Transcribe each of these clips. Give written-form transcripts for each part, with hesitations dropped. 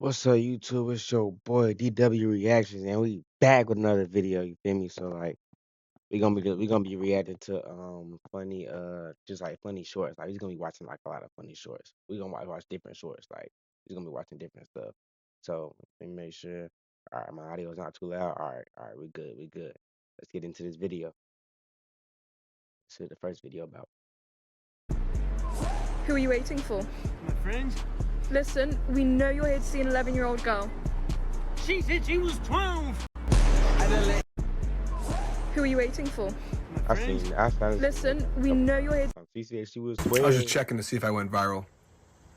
What's up, YouTube? It's your boy DW Reactions, and we back with another video. You feel me? So like, we gonna be reacting to funny just like funny shorts. Like he's gonna be watching like a lot of funny shorts. We gonna watch different shorts. Like he's gonna be watching different stuff. So let me make sure. All right, my audio is not too loud. All right, we good, we good. Let's get into this video. This is the first video about. Who are you waiting for? My friend? Listen, we know you're here to see an 11-year-old girl. She said she was 12. Who are you waiting for? My I friend? seen. I found. Listen, we know you're here. She said she was I 12. was just checking to see if I went viral.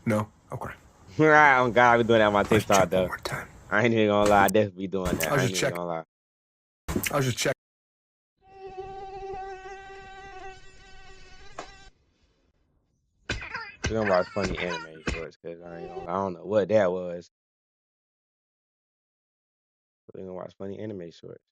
No? Okay. Oh God, I be doing that on my Let's TikTok check one though. more time. I ain't even gonna lie. I definitely be doing that. I was I ain't just even checking. gonna lie. I was just checking. We gonna watch funny anime shorts because I don't know what that was. We gonna watch funny anime shorts.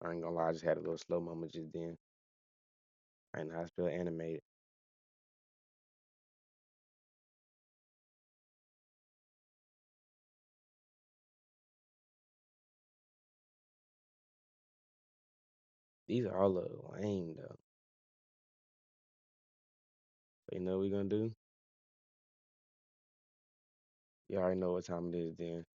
I ain't gonna lie, I just had a little slow moment just then. I ain't know how to spell animated. These are all a little lame though. But you know what we gonna do? You already know what time it is then.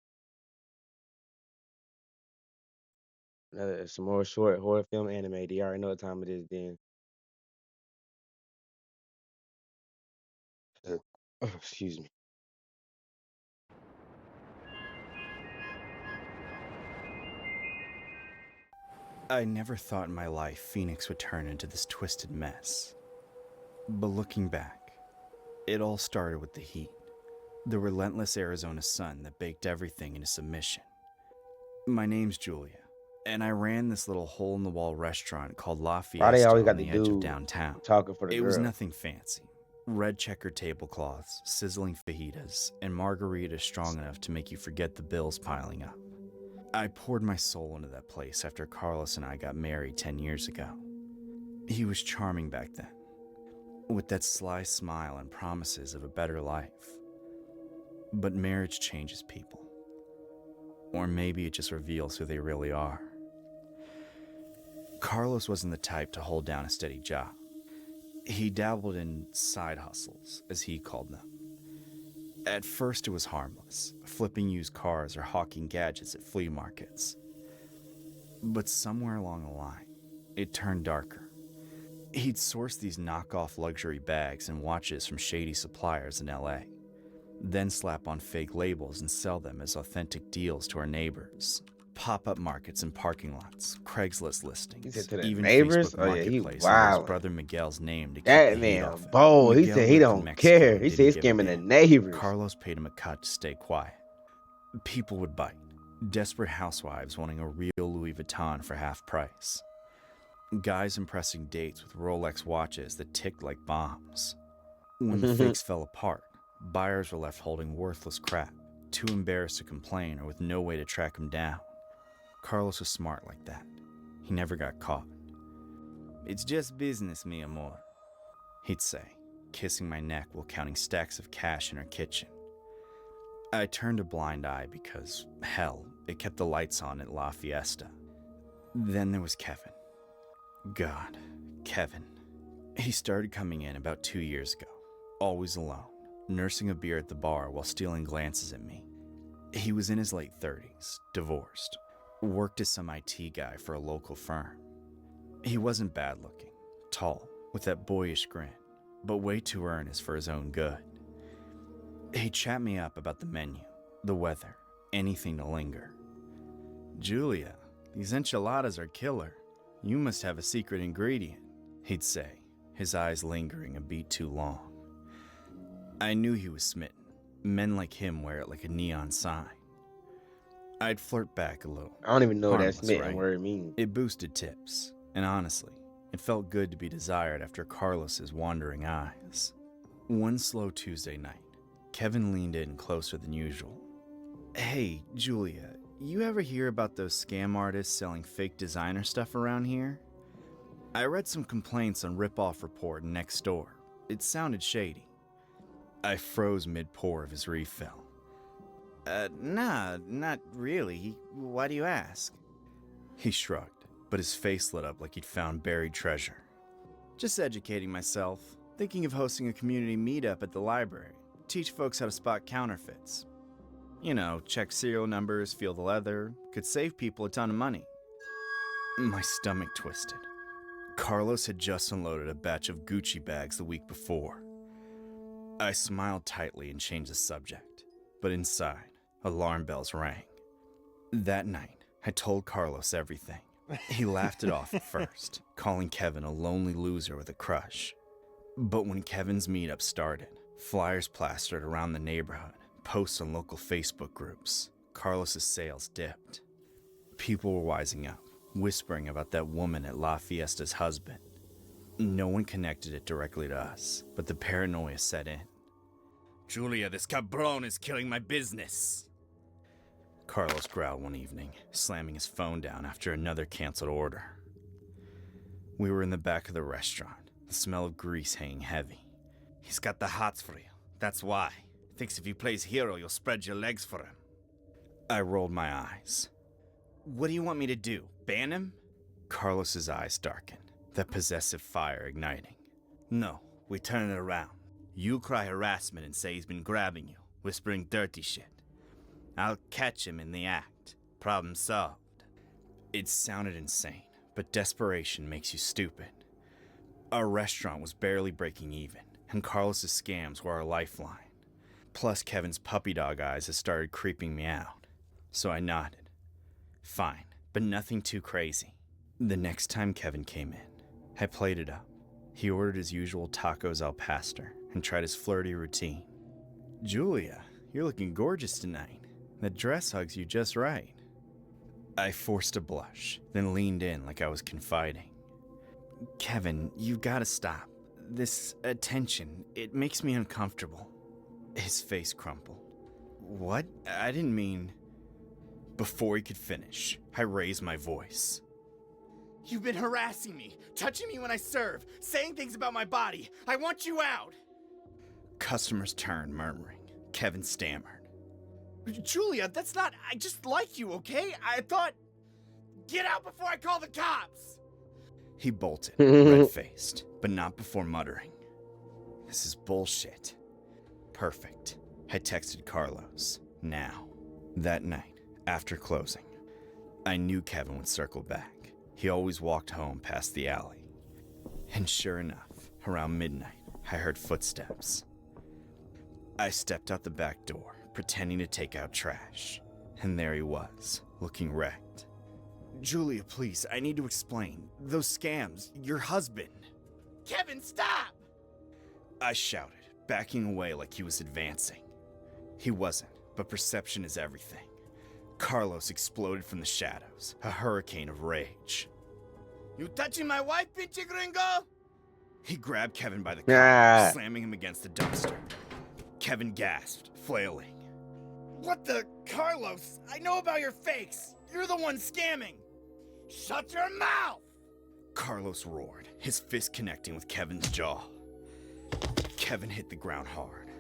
Some more short horror film anime. You already know what time it is then. Oh, excuse me. I never thought in my life Phoenix would turn into this twisted mess. But looking back, it all started with the heat. The relentless Arizona sun that baked everything into submission. My name's Julia, and I ran this little hole-in-the-wall restaurant called La Why they Fiesta always on got the the edge of dude downtown. talking for the It was girl? nothing fancy. Red checker tablecloths, sizzling fajitas, and margaritas strong enough to make you forget the bills piling up. I poured my soul into that place after Carlos and I got married 10 years ago. He was charming back then, with that sly smile and promises of a better life. But marriage changes people. Or maybe it just reveals who they really are. Carlos wasn't the type to hold down a steady job. He dabbled in side hustles, as he called them. At first it was harmless, flipping used cars or hawking gadgets at flea markets. But somewhere along the line, it turned darker. He'd source these knockoff luxury bags and watches from shady suppliers in LA, then slap on fake labels and sell them as authentic deals to our neighbors. Pop-up markets and parking lots, Craigslist He listings, said to the even neighbors? Facebook Oh yeah, he Marketplace under his wildin'. brother Miguel's name to keep That the heat man off him. bold. He Miguel said he lived in don't Mexico care. and He said didn't he's give a scamming the damn. neighbors. Carlos paid him a cut to stay quiet. People would bite. Desperate housewives wanting a real Louis Vuitton for half price. Guys impressing dates with Rolex watches that ticked like bombs. When the fakes fell apart, buyers were left holding worthless crap, too embarrassed to complain or with no way to track him down. Carlos was smart like that. He never got caught. "It's just business, mi amor," he'd say, kissing my neck while counting stacks of cash in our kitchen. I turned a blind eye because, hell, it kept the lights on at La Fiesta. Then there was Kevin. God, Kevin. He started coming in about 2 years ago, always alone, nursing a beer at the bar while stealing glances at me. He was in his late 30s, divorced, worked as some IT guy for a local firm. He wasn't bad looking, tall, with that boyish grin, but way too earnest for his own good. He'd chat me up about the menu, the weather, anything to linger. "Julia, these enchiladas are killer. You must have a secret ingredient," he'd say, his eyes lingering a beat too long. I knew he was smitten. Men like him wear it like a neon sign. I'd flirt back a little. I don't even know what that Harmless, smitten right? word means. It boosted tips, and honestly, it felt good to be desired after Carlos's wandering eyes. One slow Tuesday night, Kevin leaned in closer than usual. "Hey, Julia, you ever hear about those scam artists selling fake designer stuff around here? I read some complaints on Ripoff Report and Nextdoor. It sounded shady. I froze mid-pour of his refill. Nah, not really. Why do you ask? He shrugged, but his face lit up like he'd found buried treasure. Just educating myself, thinking of hosting a community meetup at the library. Teach folks how to spot counterfeits. You know, check serial numbers, feel the leather. Could save people a ton of money. My stomach twisted. Carlos had just unloaded a batch of Gucci bags the week before. I smiled tightly and changed the subject, but inside, alarm bells rang. That night, I told Carlos everything. He laughed it off at first, calling Kevin a lonely loser with a crush. But when Kevin's meetup started, flyers plastered around the neighborhood, posts on local Facebook groups, Carlos's sales dipped. People were wising up, whispering about that woman at La Fiesta's husband. No one connected it directly to us, but the paranoia set in. Julia, this cabron is killing my business. Carlos growled one evening, slamming his phone down after another canceled order. We were in the back of the restaurant, the smell of grease hanging heavy. He's got the hots for you, that's why. Thinks if you plays hero, you'll spread your legs for him. I rolled my eyes. What do you want me to do, ban him? Carlos's eyes darkened, that possessive fire igniting. No, we turn it around. You cry harassment and say he's been grabbing you, whispering dirty shit. I'll catch him in the act. Problem solved. It sounded insane, but desperation makes you stupid. Our restaurant was barely breaking even, and Carlos's scams were our lifeline. Plus, Kevin's puppy dog eyes had started creeping me out. So I nodded. Fine, but nothing too crazy. The next time Kevin came in, I played it up. He ordered his usual tacos al pastor and tried his flirty routine. Julia, you're looking gorgeous tonight. That dress hugs you just right. I forced a blush, then leaned in like I was confiding. Kevin, you've got to stop. This attention, it makes me uncomfortable. His face crumpled. What? I didn't mean... Before he could finish, I raised my voice. You've been harassing me, touching me when I serve, saying things about my body. I want you out! Customers turned, murmuring. Kevin stammered. Julia, that's not... I just like you, okay? I thought... Get out before I call the cops! He bolted, red-faced, but not before muttering. This is bullshit. Perfect. I texted Carlos. Now. That night, after closing, I knew Kevin would circle back. He always walked home past the alley. And sure enough, around midnight, I heard footsteps. I stepped out the back door, pretending to take out trash. And there he was, looking wrecked. Julia, please, I need to explain. Those scams, your husband. Kevin, stop! I shouted, backing away like he was advancing. He wasn't, but perception is everything. Carlos exploded from the shadows, a hurricane of rage. You touching my wife, pinche gringo? He grabbed Kevin by the collar, slamming him against the dumpster. Kevin gasped, flailing. What the... Carlos, I know about your fakes. You're the one scamming. Shut your mouth! Carlos roared, his fist connecting with Kevin's jaw. Kevin hit the ground hard.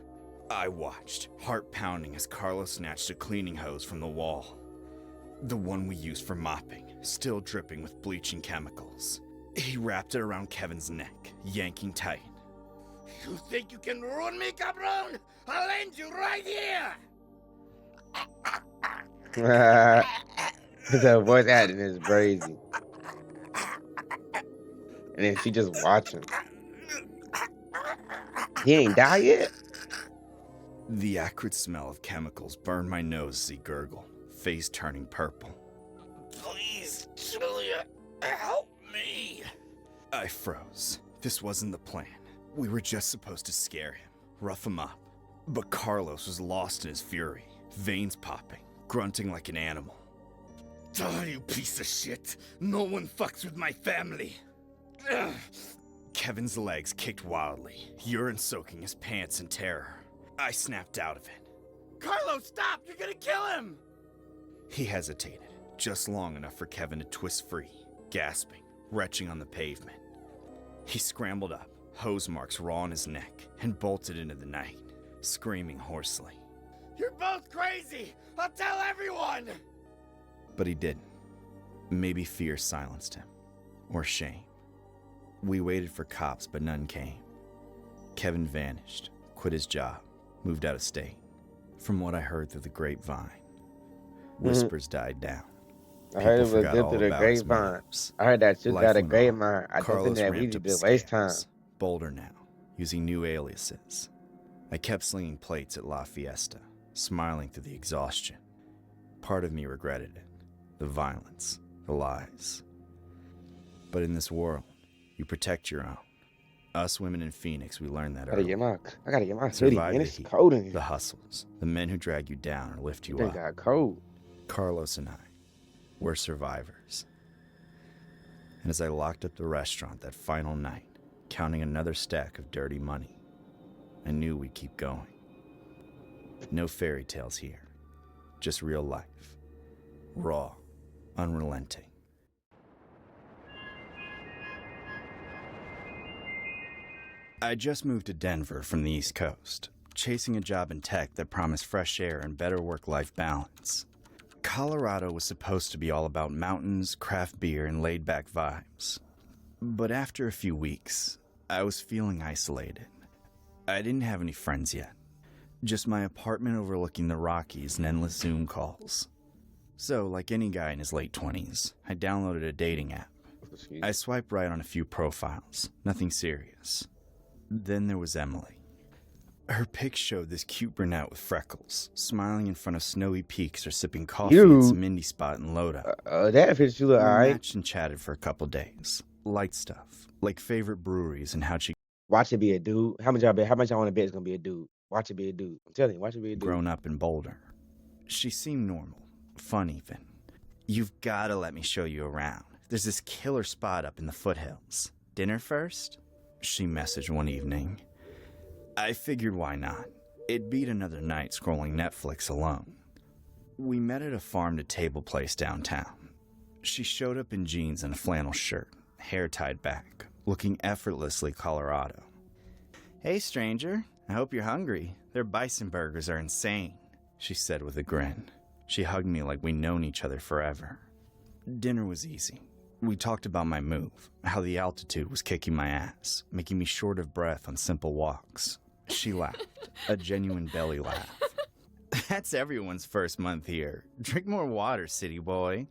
I watched, heart pounding as Carlos snatched a cleaning hose from the wall. The one we used for mopping, still dripping with bleaching chemicals. He wrapped it around Kevin's neck, yanking tight. You think you can ruin me, cabron? I'll end you right here! The voice acting is crazy. And then she just watching. He ain't die yet? The acrid smell of chemicals burned my nose as he gurgled, face turning purple. Please, Julia, help me! I froze. This wasn't the plan. We were just supposed to scare him, rough him up. But Carlos was lost in his fury, veins popping, grunting like an animal. Die, you piece of shit! No one fucks with my family! Ugh. Kevin's legs kicked wildly, urine soaking his pants in terror. I snapped out of it. Carlos, stop! You're gonna kill him! He hesitated, just long enough for Kevin to twist free, gasping, retching on the pavement. He scrambled up, hose marks raw on his neck, and bolted into the night, screaming hoarsely. "You're both crazy! I'll tell everyone!" But he didn't. Maybe fear silenced him, or shame. We waited for cops, but none came. Kevin vanished, quit his job, moved out of state. From what I heard through the grapevine, whispers died down. I heard it was forgot good all through the about his grapevine. moves. I heard that shit Life got a went on. grapevine. I just Carlos think that we ramped need up to his waste time. scams, bolder now, using new aliases. I kept slinging plates at La Fiesta, smiling through the exhaustion. Part of me regretted it, the violence, the lies. But in this world, you protect your own. Us women in Phoenix, we learned that early. I gotta get my hoodie, Survive man. the It's heat, cold in here. the hustles, the men who drag you down or lift you It up. got cold. Carlos and I, we're survivors. And as I locked up the restaurant that final night, counting another stack of dirty money, I knew we'd keep going. No fairy tales here, just real life. Raw, unrelenting. I just moved to Denver from the East Coast, chasing a job in tech that promised fresh air and better work-life balance. Colorado was supposed to be all about mountains, craft beer, and laid-back vibes. But after a few weeks, I was feeling isolated. I didn't have any friends yet. Just my apartment overlooking the Rockies and endless Zoom calls. So, like any guy in his late 20s, I downloaded a dating app. I swiped right on a few profiles, nothing serious. Then there was Emily. Her pic showed this cute brunette with freckles, smiling in front of snowy peaks or sipping coffee at some indie spot in Loda. That fits you look We alright. matched and chatted for a couple days. Light stuff, like favorite breweries and how she Watch it be a dude. How much y'all bet? How much y'all want to bet it's gonna be a dude? Watch it be a dude. I'm telling you, watch it be a dude. grown up in Boulder. She seemed normal, fun even. "You've gotta let me show you around. There's this killer spot up in the foothills. Dinner first?" She messaged one evening. I figured why not. It beat another night scrolling Netflix alone. We met at a farm-to-table place downtown. She showed up in jeans and a flannel shirt, hair tied back, looking effortlessly Colorado. "Hey, stranger. I hope you're hungry. Their bison burgers are insane," she said with a grin. She hugged me like we'd known each other forever. Dinner was easy. We talked about my move, how the altitude was kicking my ass, making me short of breath on simple walks. She laughed, a genuine belly laugh. "That's everyone's first month here. Drink more water, city boy."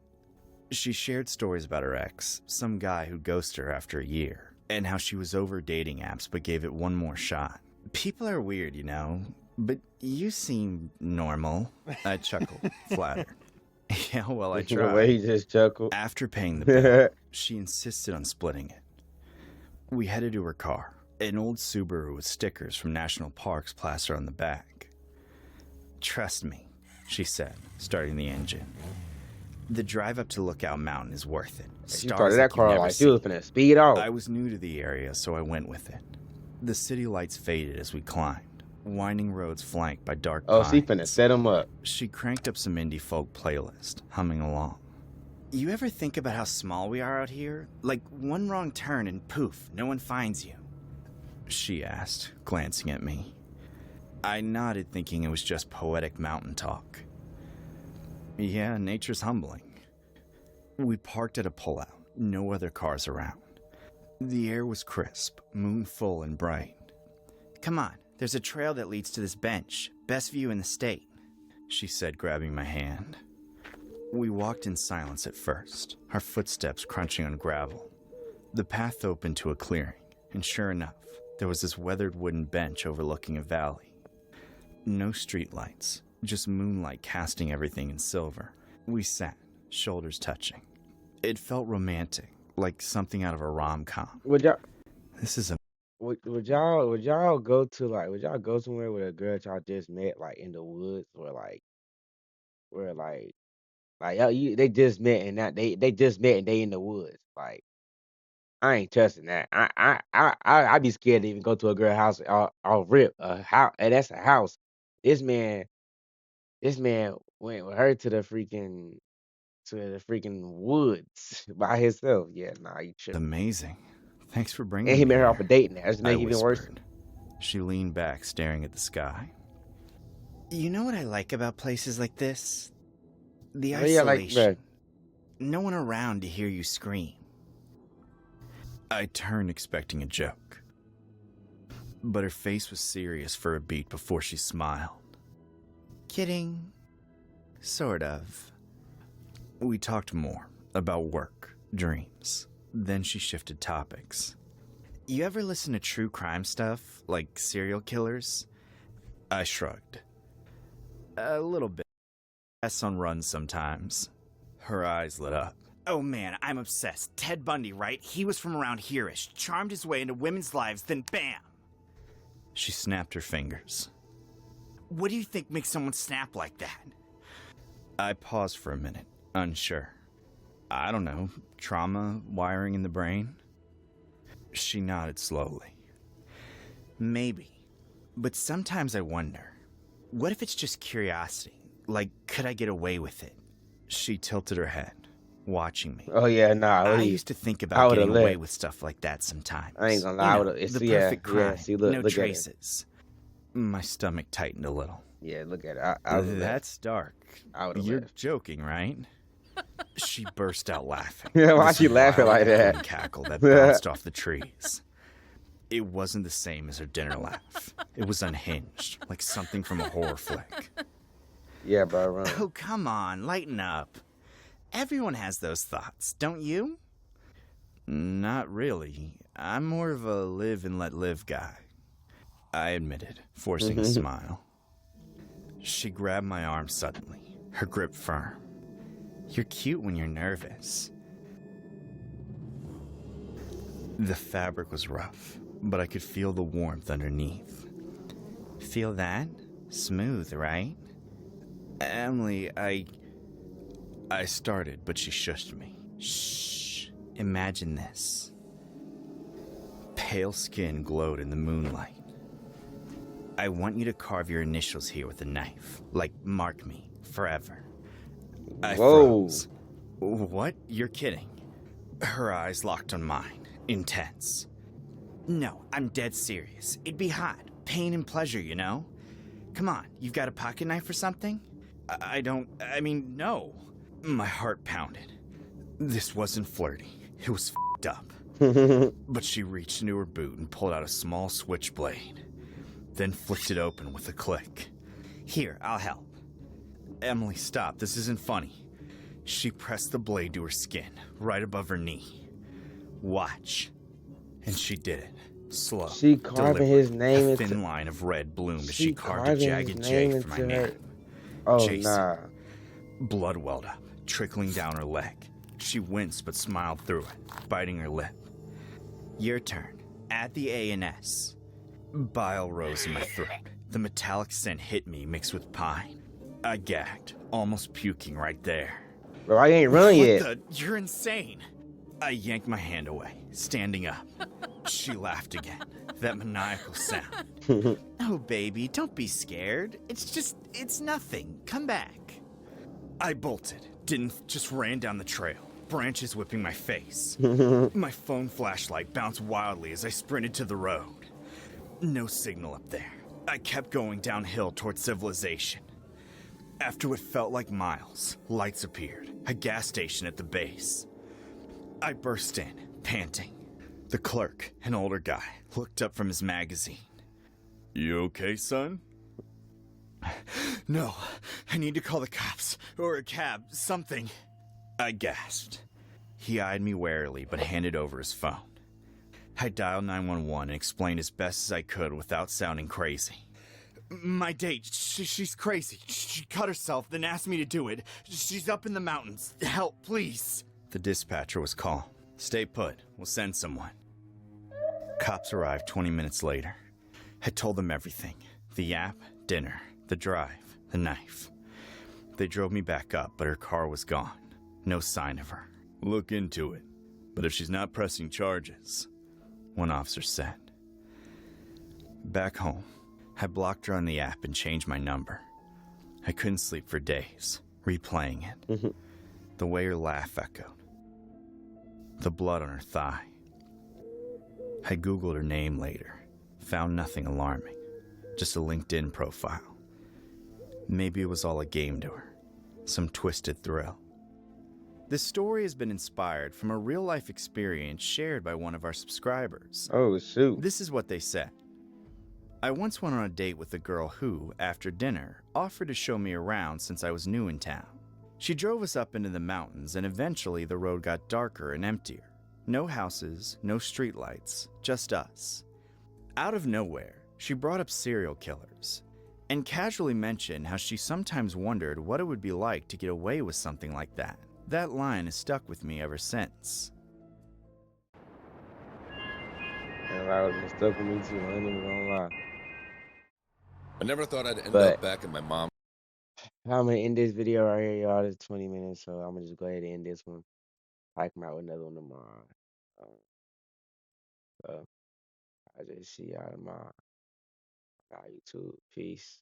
She shared stories about her ex, some guy who ghosted her after a year, and how she was over dating apps but gave it one more shot. "People are weird, you know, but you seem normal." I chuckled, flattered. "Yeah, well, I The way he tried." just chuckled. After paying the bill, she insisted on splitting it. We headed to her car, an old Subaru with stickers from national parks plastered on the back. "Trust me," she said, starting the engine. "The drive up to Lookout Mountain is worth it. She Stars started that like you've car never like she was seen." finna speed off. I was new to the area, so I went with it. The city lights faded as we climbed, winding roads flanked by dark pines. She finna set him up. She cranked up some indie folk playlist, humming along. "You ever think about how small we are out here? Like one wrong turn and poof, no one finds you?" she asked, glancing at me. I nodded, thinking it was just poetic mountain talk. Yeah, nature's humbling. We parked at a pullout, no other cars around. The air was crisp, moon full and bright. "Come on, there's a trail that leads to this bench. Best view in the state," she said, grabbing my hand. We walked in silence at first, our footsteps crunching on gravel. The path opened to a clearing, and sure enough, there was this weathered wooden bench overlooking a valley. No streetlights, just moonlight casting everything in silver. We sat, shoulders touching. It felt romantic, like something out of a rom-com. Would y'all This is a would y'all go to would y'all go somewhere with a girl y'all just met like in the woods or where they just met and now they just met and they in the woods. Like I ain't trusting that. I'd be scared to even go to a girl house. I'll rip a house, and that's a house. This man, went with her to the freaking woods by himself. Yeah, nah, you tripping. Amazing. Thanks for bringing And he me met her off a here, date now. Just I make it even worse. whispered. She leaned back, staring at the sky. You know what I like about places like this? The Oh, yeah, like, isolation. bruh. No one around to hear you scream. I turned, expecting a joke. But her face was serious for a beat before she smiled. Kidding. Sort of. We talked more about work, dreams. Then she shifted topics. You ever listen to true crime stuff, like serial killers? I shrugged. A little bit. Yes, on runs sometimes. Her eyes lit up. Oh man, I'm obsessed. Ted Bundy, right? He was from around here-ish, charmed his way into women's lives, then bam! She snapped her fingers. What do you think makes someone snap like that? I paused for a minute, unsure. I don't know, trauma, wiring in the brain? She nodded slowly. Maybe. But sometimes I wonder, what if it's just curiosity? Like, could I get away with it? She tilted her head, watching me. Oh yeah, nah. I Leave. used to think I about would've getting away left. with stuff like that sometimes. I ain't gonna lie. You I know, would've. It's the yeah, perfect crime, yeah. See, look, no look at it. traces. My stomach tightened a little. Yeah, look at it. I would've left. That's dark. I would've You're left. joking, right? She burst out laughing. Yeah, why This she laughing wild like that? echoing cackle that bounced off the trees. It wasn't the same as her dinner laugh. It was unhinged, like something from a horror flick. Yeah, bro. Run. Oh, come on, lighten up. Everyone has those thoughts, don't you? Not really. I'm more of a live and let live guy, I admitted, forcing a smile. She grabbed my arm suddenly, her grip firm. You're cute when you're nervous. The fabric was rough, but I could feel the warmth underneath. Feel that? Smooth, right? Emily, I started, but she shushed me. Shh. Imagine this. Pale skin glowed in the moonlight. I want you to carve your initials here with a knife. Like, mark me. Forever. I froze. What? You're kidding. Her eyes locked on mine. Intense. No, I'm dead serious. It'd be hot. Pain and pleasure, you know? Come on, you've got a pocket knife or something? I mean, no. My heart pounded. This wasn't flirty. It was f***ed up. But she reached into her boot and pulled out a small switchblade. Then flicked it open with a click. Here, I'll help. Emily, stop. This isn't funny. She pressed the blade to her skin, right above her knee. Watch. And she did it. Slow. She carving his name a into. thin line of red bloomed as She she carved a carving his jagged name J for my into her. name. Oh Jason. nah. Blood welled up, trickling down her leg. She winced but smiled through it, biting her lip. Your turn. Add the A and S. Bile rose in my throat. The metallic scent hit me mixed with pine. I gagged, almost puking right there. Bro, I ain't run yet. What the? You're insane. I yanked my hand away, standing up. She laughed again, that maniacal sound. Oh, baby, don't be scared. It's nothing. Come back. I bolted, just ran down the trail, branches whipping my face. My phone flashlight bounced wildly as I sprinted to the road. No signal up there. I kept going downhill toward civilization. After what felt like miles, lights appeared, a gas station at the base. I burst in, panting. The clerk, an older guy, looked up from his magazine. You okay, son? No, I need to call the cops, or a cab, something. I gasped. He eyed me warily, but handed over his phone. I dialed 911 and explained as best as I could without sounding crazy. My date, she's crazy. She cut herself, then asked me to do it. She's up in the mountains. Help, please. The dispatcher was calm. Stay put. We'll send someone. Cops arrived 20 minutes later. I told them everything. The app, dinner, the drive, the knife. They drove me back up, but her car was gone. No sign of her. Look into it. But if she's not pressing charges, one officer said. Back home, I blocked her on the app and changed my number. I couldn't sleep for days, replaying it. The way her laugh echoed. The blood on her thigh. I Googled her name later. Found nothing alarming. Just a LinkedIn profile. Maybe it was all a game to her. Some twisted thrill. This story has been inspired from a real-life experience shared by one of our subscribers. Oh, shoot. This is what they said. I once went on a date with a girl who, after dinner, offered to show me around since I was new in town. She drove us up into the mountains, and eventually the road got darker and emptier. No houses, no streetlights, just us. Out of nowhere, she brought up serial killers, and casually mentioned how she sometimes wondered what it would be like to get away with something like that. That line has stuck with me ever since. And I was stuck with me too. I ain't even gonna lie. I never thought I'd end But up back in my mom. I'm gonna end this video right here, y'all. It's 20 minutes, so I'm gonna just go ahead and end this one. I come out with another one tomorrow. Um, so I just see y'all tomorrow. Bye, YouTube. Peace.